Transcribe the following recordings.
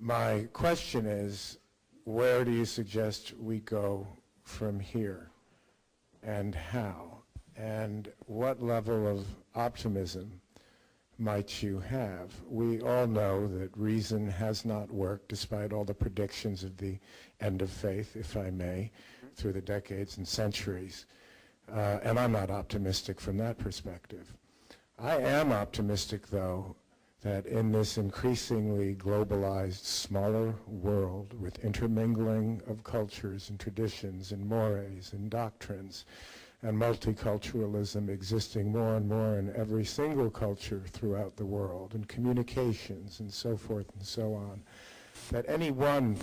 My question is, where do you suggest we go from here, and how? And what level of optimism might you have? We all know that reason has not worked, despite all the predictions of the end of faith, if I may, through the decades and centuries. And I'm not optimistic from that perspective. I am optimistic, though, that in this increasingly globalized, smaller world with intermingling of cultures and traditions and mores and doctrines and multiculturalism existing more and more in every single culture throughout the world, and communications and so forth and so on, that any one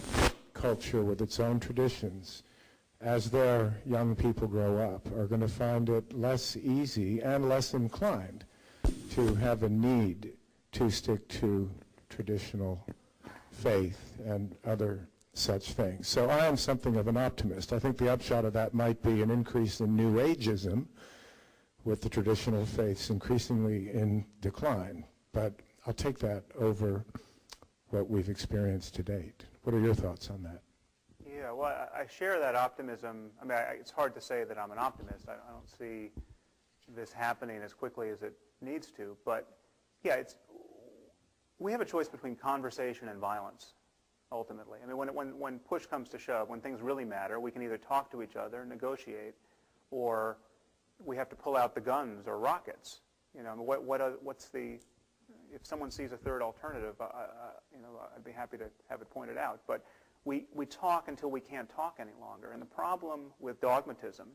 culture with its own traditions, as their young people grow up, are going to find it less easy and less inclined to have a need to stick to traditional faith and other such things. So I am something of an optimist. I think the upshot of that might be an increase in New Ageism, with the traditional faiths increasingly in decline. But I'll take that over what we've experienced to date. What are your thoughts on that? Yeah, well, I share that optimism. I mean, it's hard to say that I'm an optimist. I don't see this happening as quickly as it needs to. But yeah, we have a choice between conversation and violence, ultimately. I mean, when push comes to shove, when things really matter, we can either talk to each other, negotiate, or we have to pull out the guns or rockets. You know, what's the, if someone sees a third alternative, you know, I'd be happy to have it pointed out. But we talk until we can't talk any longer. And the problem with dogmatism,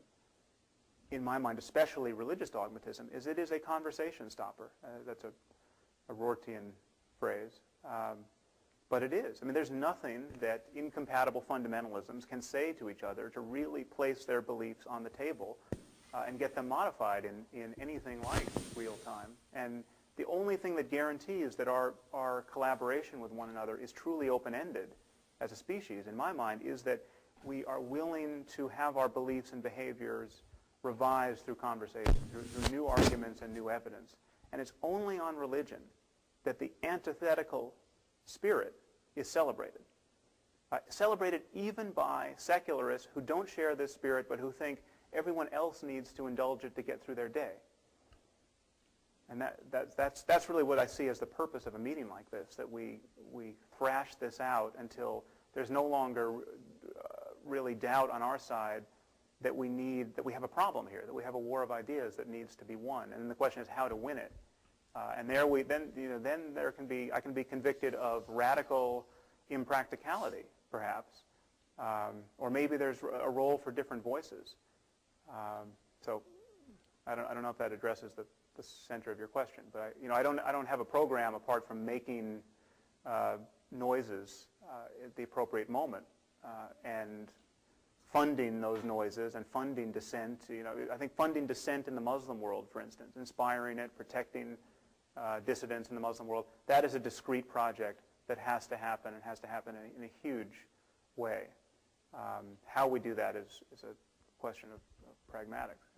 in my mind, especially religious dogmatism, is it is a conversation stopper. That's a Rortian phrase. But it is. I mean, there's nothing that incompatible fundamentalisms can say to each other to really place their beliefs on the table and get them modified in anything like real time. And the only thing that guarantees that our collaboration with one another is truly open-ended as a species, in my mind, is that we are willing to have our beliefs and behaviors revised through conversation, through new arguments and new evidence. And it's only on religion that the antithetical spirit is celebrated. Celebrated even by secularists who don't share this spirit but who think everyone else needs to indulge it to get through their day. And that's really what I see as the purpose of a meeting like this, that we thrash this out until there's no longer really doubt on our side that we have a problem here, that we have a war of ideas that needs to be won. And the question is how to win it. And then I can be convicted of radical impracticality, perhaps, or maybe there's a role for different voices. So I don't know if that addresses the center of your question, but I don't have a program apart from making noises at the appropriate moment and funding those noises and funding dissent. I think funding dissent in the Muslim world, for instance, inspiring it, protecting dissidents in the Muslim world, that is a discrete project that has to happen and has to happen in a huge way. How we do that is a question of pragmatics.